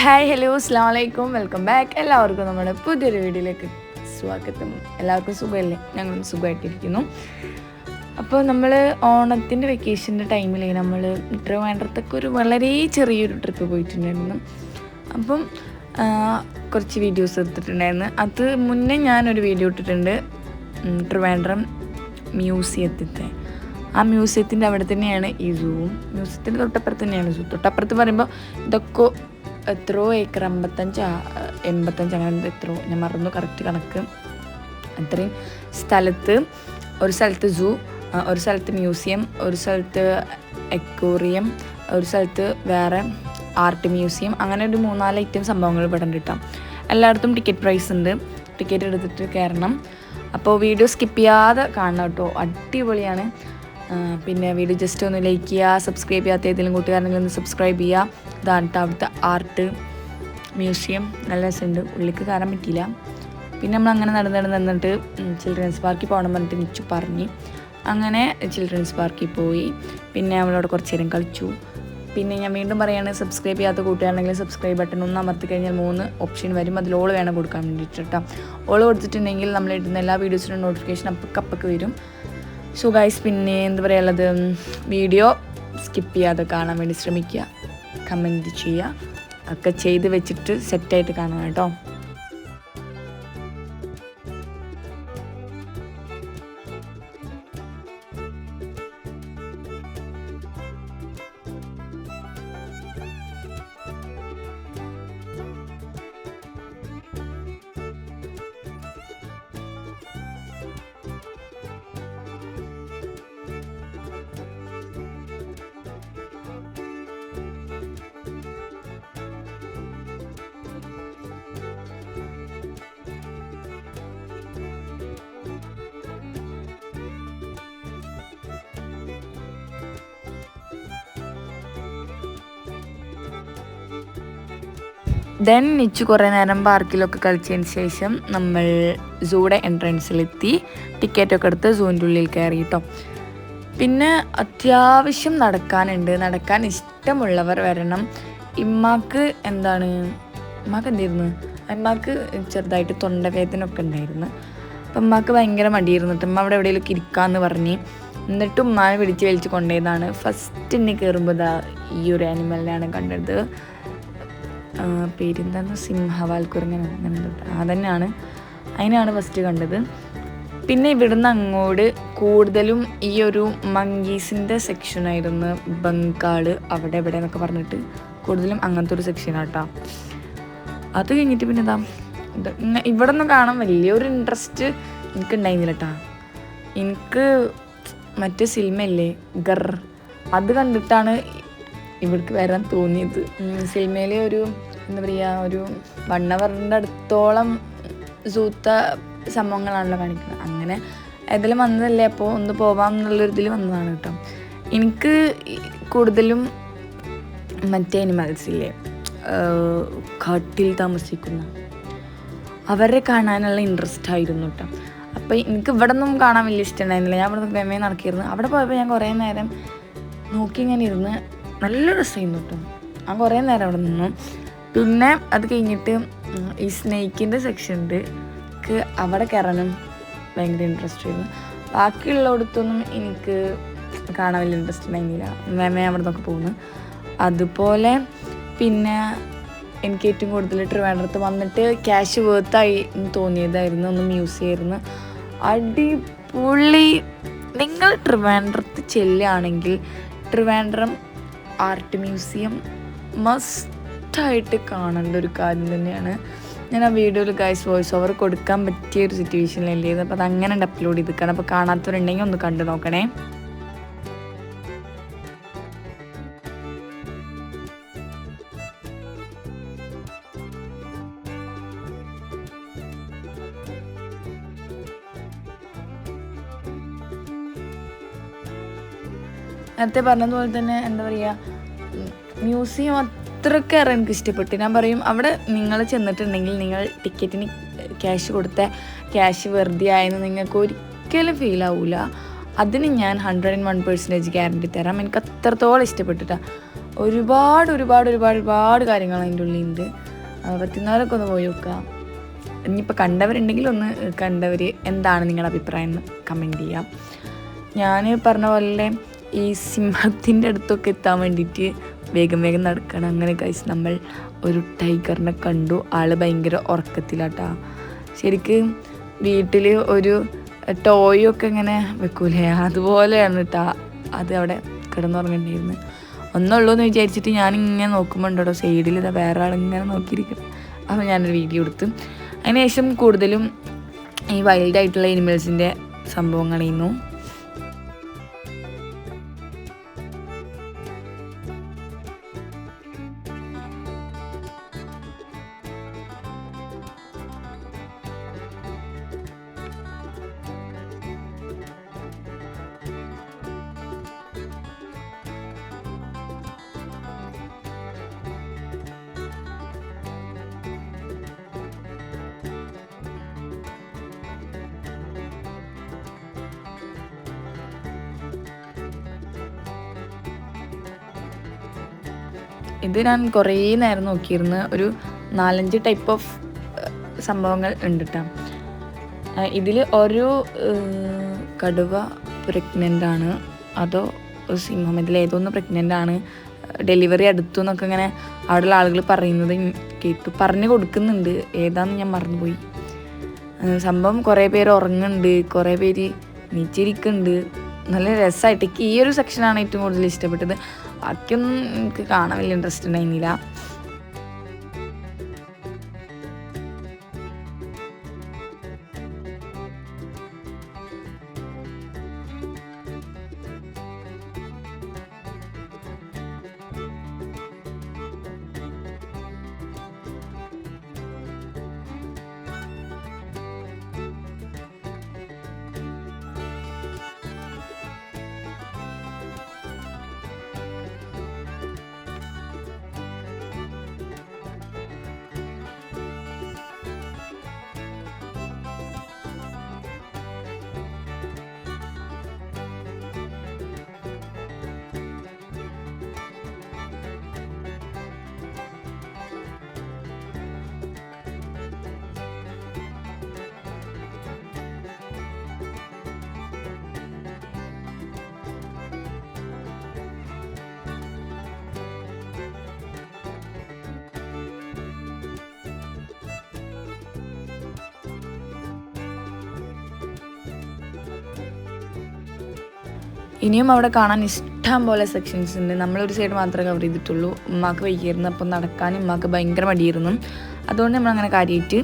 Hi hello അസ്സലാമു അലൈക്കും welcome back. എല്ലാവർക്കും നമ്മുടെ പുതിയൊരു വീഡിയോയിലേക്ക് സ്വാഗതം. എല്ലാവർക്കും സുഖമല്ലേ? ഞങ്ങളും സുഖമായിട്ടിരിക്കുന്നു. അപ്പോൾ നമ്മൾ ഓണത്തിൻ്റെ വെക്കേഷൻ്റെ ടൈമിൽ നമ്മൾ ട്രിവാൻഡ്രത്തൊക്കെ ഒരു വളരെ ചെറിയൊരു ട്രിപ്പ് പോയിട്ടുണ്ടായിരുന്നു. അപ്പം കുറച്ച് വീഡിയോസ് എടുത്തിട്ടുണ്ടായിരുന്നു. അത് മുന്നേ ഞാനൊരു വീഡിയോ ഇട്ടിട്ടുണ്ട് ട്രിവാൻഡ്രം മ്യൂസിയത്തിൻ്റെ. ആ മ്യൂസിയത്തിൻ്റെ അവിടെ തന്നെയാണ് ഈ സൂവും. മ്യൂസിയത്തിൻ്റെ തൊട്ടപ്പുറത്ത് തന്നെയാണ് സൂ. തൊട്ടപ്പുറത്ത് പറയുമ്പോൾ ഇതൊക്കെ എത്രയോ ഏക്കർ 85 അങ്ങനെ എത്രയോ ഞാൻ മറന്നു കറക്റ്റ് കണക്ക്. അത്രയും സ്ഥലത്ത് ഒരു സ്ഥലത്ത് സൂ, ഒരു സ്ഥലത്ത് മ്യൂസിയം, ഒരു സ്ഥലത്ത് എക്വേറിയം, ഒരു സ്ഥലത്ത് വേറെ ആർട്ട് മ്യൂസിയം, അങ്ങനെ ഒരു 3-4 ഐറ്റം സംഭവങ്ങൾ ഇവിടെ കിട്ടാം. എല്ലായിടത്തും ടിക്കറ്റ് പ്രൈസ് ഉണ്ട്. ടിക്കറ്റ് എടുത്തിട്ട് കയറണം. അപ്പോൾ വീഡിയോ സ്കിപ്പ് ചെയ്യാതെ കാണണം കേട്ടോ, അടിപൊളിയാണ്. പിന്നെ വീഡിയോ ജസ്റ്റ് ഒന്ന് ലൈക്ക് ചെയ്യുക, സബ്സ്ക്രൈബ് ചെയ്യാത്ത ഏതെങ്കിലും കൂട്ടുകാരെങ്കിലും ഒന്ന് സബ്സ്ക്രൈബ് ചെയ്യുക. ഇതാണ് കേട്ടോ അവിടുത്തെ ആർട്ട് മ്യൂസിയം. നല്ല രസമുണ്ട്, ഉള്ളിലേക്ക് കയറാൻ പറ്റിയില്ല. പിന്നെ നമ്മളങ്ങനെ നടന്നിട്ട് ചിൽഡ്രൻസ് പാർക്കിൽ പോകണം പറഞ്ഞിട്ട് നിച്ചു പറഞ്ഞ് അങ്ങനെ ചിൽഡ്രൻസ് പാർക്കിൽ പോയി. പിന്നെ നമ്മളവിടെ കുറച്ച് നേരം കളിച്ചു. പിന്നെ ഞാൻ വീണ്ടും പറയുകയാണ്, സബ്സ്ക്രൈബ് ചെയ്യാത്ത കൂട്ടുകാരുണ്ടെങ്കിൽ സബ്സ്ക്രൈബ് ബട്ടൺ ഒന്ന് അമർത്തി കഴിഞ്ഞാൽ 3 ഓപ്ഷൻ വരും. അതിൽ ഓൾ വേണം കൊടുക്കാൻ വേണ്ടിയിട്ട് കേട്ടോ. ഓൾ കൊടുത്തിട്ടുണ്ടെങ്കിൽ നമ്മൾ ഇടുന്ന എല്ലാ വീഡിയോസിനും നോട്ടിഫിക്കേഷൻ അപ്പക്ക് വരും. സോ ഗൈസ്, പിന്നെ എന്താ പറയുള്ളത്, വീഡിയോ സ്കിപ്പ് ചെയ്യാതെ കാണാൻ വേണ്ടി ശ്രമിക്കുക, കമൻറ്റ് ചെയ്യുക, ഒക്കെ ചെയ്ത് വെച്ചിട്ട് സെറ്റായിട്ട് കാണണം കേട്ടോ. ദെൻ നിച്ചു കുറേ നേരം പാർക്കിലൊക്കെ കളിച്ചതിന് ശേഷം നമ്മൾ സൂയുടെ എൻട്രൻസിലെത്തി. ടിക്കറ്റൊക്കെ എടുത്ത് സൂവിൻ്റെ ഉള്ളിൽ കയറി കേട്ടോ. പിന്നെ അത്യാവശ്യം നടക്കാനുണ്ട്. നടക്കാൻ ഇഷ്ടമുള്ളവർ വരണം. ഇമ്മാക്ക് എന്തായിരുന്നു, ഇമ്മാക്ക് ചെറുതായിട്ട് തൊണ്ടവേദന ഒക്കെ ഉണ്ടായിരുന്നു. അപ്പം ഉമ്മാക്ക് ഭയങ്കര മടിയിരുന്നിട്ട് ഉമ്മ അവിടെ എവിടെയെങ്കിലുമൊക്കെ ഇരിക്കാമെന്ന് പറഞ്ഞ്, എന്നിട്ടും ഉമ്മാനെ പിടിച്ച് വലിച്ച് കൊണ്ടുപോയതാണ്. ഫസ്റ്റ് എന്നെ കയറുമ്പോൾ ഈ ഒരു ആനിമലിനെയാണ് കണ്ടത്. പേരെന്താന്ന്, സിംഹവാൽക്കുരങ്ങനെ അങ്ങനെ അതന്നെയാണ്, അതിനാണ് ഫസ്റ്റ് കണ്ടത്. പിന്നെ ഇവിടുന്ന് അങ്ങോട്ട് കൂടുതലും ഈ ഒരു മങ്കീസിൻ്റെ സെക്ഷനായിരുന്നു. ബംഗാള് അവിടെ ഇവിടെ എന്നൊക്കെ പറഞ്ഞിട്ട് കൂടുതലും അങ്ങനത്തെ ഒരു സെക്ഷനാട്ടോ. അത് കഴിഞ്ഞിട്ട് പിന്നെ ഇവിടെ നിന്ന് കാണാൻ വലിയൊരു ഇൻട്രസ്റ്റ് എനിക്ക് ഉണ്ടായിരുന്നില്ല കേട്ടോ. എനിക്ക് മറ്റേ സിനിമയില്ലേ ഗർ, അത് കണ്ടിട്ടാണ് ഇവിടേക്ക് വരാൻ തോന്നിയത്. സിനിമയിൽ ഒരു എന്താ പറയുക, ഒരു 1 ഹവറിൻ്റെ അടുത്തോളം സൂത്ത സംഭവങ്ങളാണല്ലോ കാണിക്കുന്നത്. അങ്ങനെ ഏതെങ്കിലും വന്നതല്ലേ, അപ്പോൾ ഒന്ന് പോവാം എന്നുള്ളൊരു ഇതിൽ വന്നതാണ് കേട്ടോ. എനിക്ക് കൂടുതലും മറ്റേ അനിമൽസില്ലേ, കാട്ടിൽ താമസിക്കുന്ന അവരെ കാണാനുള്ള ഇൻട്രസ്റ്റ് ആയിരുന്നു കേട്ടോ. അപ്പോൾ എനിക്ക് ഇവിടെ നിന്നും കാണാൻ വലിയ ഇഷ്ടമുണ്ടായിരുന്നില്ല. ഞാൻ ഇവിടെ നിന്ന് വേമേ നടക്കിയിരുന്നു. അവിടെ പോയപ്പോൾ ഞാൻ കുറേ നേരം നോക്കി ഇങ്ങനെ ഇരുന്ന് നല്ല രസമായിരുന്നു കേട്ടോ. ഞാൻ കുറേ നേരം അവിടെ നിന്നു. പിന്നെ അത് കഴിഞ്ഞിട്ട് ഈ സ്നേക്കിൻ്റെ സെക്ഷനുണ്ട്, അവിടെ കയറാനും ഭയങ്കര ഇൻട്രസ്റ്റ് ആയിരുന്നു. ബാക്കിയുള്ളിടത്തൊന്നും എനിക്ക് കാണാൻ വലിയ ഇൻട്രസ്റ്റ് ഉണ്ടായിരുന്നില്ല. മേമേ അവിടെ നിന്നൊക്കെ പോകുന്നു. അതുപോലെ പിന്നെ എനിക്ക് ഏറ്റവും കൂടുതൽ ട്രിവാൻഡ്രത്ത് വന്നിട്ട് ക്യാഷ് വേർത്തായി തോന്നിയതായിരുന്നു ഒന്ന് മ്യൂസിയമായിരുന്നു. അടിപൊളി. നിങ്ങൾ ട്രിവാൻഡ്രത്ത് ചെല്ലുകയാണെങ്കിൽ ട്രിവാൻഡ്രം ആർട്ട് മ്യൂസിയം മസ്റ്റായിട്ട് കാണേണ്ട ഒരു കാര്യം തന്നെയാണ്. ഞാൻ ആ വീഡിയോയിൽ ഗൈസ് വോയിസ് ഓവർ കൊടുക്കാൻ പറ്റിയ ഒരു സിറ്റുവേഷനിലല്ലേ, അപ്പോൾ അത് അങ്ങനെ അപ്ലോഡ് ചെയ്തിരിക്കണം. അപ്പോൾ കാണാത്തവരുണ്ടെങ്കിൽ ഒന്ന് കണ്ടു നോക്കണേ. നേരത്തെ പറഞ്ഞതുപോലെ തന്നെ എന്താ പറയുക, മ്യൂസിയം അത്രയ്ക്കേറെ എനിക്ക് ഇഷ്ടപ്പെട്ടു. ഞാൻ പറയും, അവിടെ നിങ്ങൾ ചെന്നിട്ടുണ്ടെങ്കിൽ നിങ്ങൾ ടിക്കറ്റിന് ക്യാഷ് കൊടുത്ത ക്യാഷ് വെറുതെ ആയെന്ന് നിങ്ങൾക്ക് ഒരിക്കലും ഫീൽ ആവില്ല. അതിന് ഞാൻ 101% ഗ്യാരണ്ടി തരാം. എനിക്ക് അത്രത്തോളം ഇഷ്ടപ്പെട്ടിട്ടാണ്. ഒരുപാട് കാര്യങ്ങൾ അതിൻ്റെ ഉള്ളിലുണ്ട്. പറ്റുന്നവരൊക്കെ ഒന്ന് പോയി നോക്കാം. ഇനിയിപ്പോൾ കണ്ടവരുണ്ടെങ്കിൽ ഒന്ന് കണ്ടവർ എന്താണ് നിങ്ങളുടെ അഭിപ്രായം എന്ന് കമൻറ്റ് ചെയ്യാം. ഞാൻ പറഞ്ഞ പോലെ ഈ സിംഹത്തിൻ്റെ അടുത്തൊക്കെ എത്താൻ വേണ്ടിയിട്ട് വേഗം നടക്കണം. അങ്ങനെ കഴിച്ച് നമ്മൾ ഒരു ടൈഗറിനെ കണ്ടു. ആൾ ഭയങ്കര ഉറക്കത്തിലാട്ടാ. ശരിക്കും വീട്ടിൽ ഒരു ടോയൊക്കെ ഇങ്ങനെ വെക്കൂലേ, അതുപോലെയാണ് കേട്ടോ അത് അവിടെ കിടന്നുറങ്ങേണ്ടിയിരുന്നു. ഒന്നുള്ളൂ എന്ന് വിചാരിച്ചിട്ട് ഞാനിങ്ങനെ നോക്കുമ്പോൾ ഉണ്ടോ സൈഡിൽ ഇതാ വേറെ ആളിങ്ങനെ നോക്കിയിരിക്കണം. അപ്പോൾ ഞാനൊരു വീഡിയോ എടുത്തു. അതിനുശേഷം കൂടുതലും ഈ വൈൽഡായിട്ടുള്ള എനിമൽസിൻ്റെ സംഭവങ്ങളായിരുന്നു. ഇത് ഞാൻ കുറേ നേരം നോക്കിയിരുന്നു. ഒരു 4-5 ടൈപ്പ് ഓഫ് സംഭവങ്ങൾ ഉണ്ട് കേട്ടോ. ഇതിൽ ഒരു കടുവ പ്രഗ്നൻ്റ് ആണ്, അതോ സിംഹം, ഇതിലേതൊന്ന് പ്രഗ്നൻ്റ് ആണ്, ഡെലിവറി അടുത്തു എന്നൊക്കെ ഇങ്ങനെ അവിടെയുള്ള ആളുകൾ പറയുന്നത് കേട്ടു. പറഞ്ഞു കൊടുക്കുന്നുണ്ട്, ഏതാണെന്ന് ഞാൻ മറന്നുപോയി. സംഭവം കുറേ പേര് ഉറങ്ങുന്നുണ്ട്, കുറേ പേര് നീച്ചിരിക്കുന്നുണ്ട്. നല്ല രസമായിട്ട് എനിക്ക് ഈ ഒരു സെക്ഷനാണ് ഏറ്റവും കൂടുതൽ ഇഷ്ടപ്പെട്ടത്. ബാക്കിയൊന്നും എനിക്ക് കാണാൻ വലിയ ഇൻട്രസ്റ്റ് ഉണ്ടായിരുന്നില്ല. ഇനിയും അവിടെ കാണാൻ ഇഷ്ടം പോലെ സെക്ഷൻസ് ഉണ്ട്. നമ്മളൊരു സൈഡ് മാത്രമേ കവർ ചെയ്തിട്ടുള്ളൂ. ഉമ്മാക്ക് വൈകിയിരുന്നു, അപ്പം നടക്കാൻ ഉമ്മാക്ക് ഭയങ്കര മടിയായിരുന്നു. അതുകൊണ്ട് നമ്മളങ്ങനെ കാര്യമായിട്ട്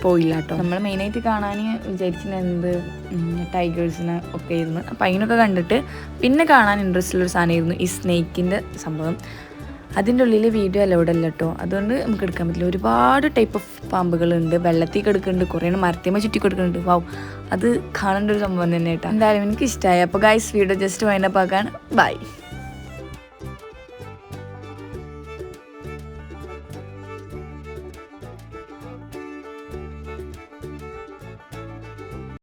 പോയില്ല കേട്ടോ. നമ്മൾ മെയിനായിട്ട് കാണാൻ വിചാരിച്ചിരുന്നത് ടൈഗേഴ്സിനെ ഒക്കെ ആയിരുന്നു. അപ്പം അതിനൊക്കെ കണ്ടിട്ട് പിന്നെ കാണാൻ ഇൻട്രസ്റ്റ് ഉള്ളൊരു സാധനമായിരുന്നു ഈ സ്നേക്കിൻ്റെ സംഭവം. അതിൻ്റെ ഉള്ളിൽ വീഡിയോ അലൗഡ് അല്ല കേട്ടോ, അതുകൊണ്ട് നമുക്ക് എടുക്കാൻ പറ്റില്ല. ഒരുപാട് ടൈപ്പ് ഓഫ് പാമ്പുകളുണ്ട്, വെള്ളത്തിൽ കിടക്കുന്നുണ്ട്, കുറേ മരത്തേമ ചുറ്റി കൊടുക്കുന്നുണ്ട്. വാവ്, അത് കാണേണ്ട ഒരു സംഭവം തന്നെ കേട്ടോ. എന്തായാലും എനിക്ക് ഇഷ്ടമായി. അപ്പോൾ ഗൈസ് വീഡിയോ ജസ്റ്റ് വൈൻഡപ്പ് ആക്കാൻ ബൈ.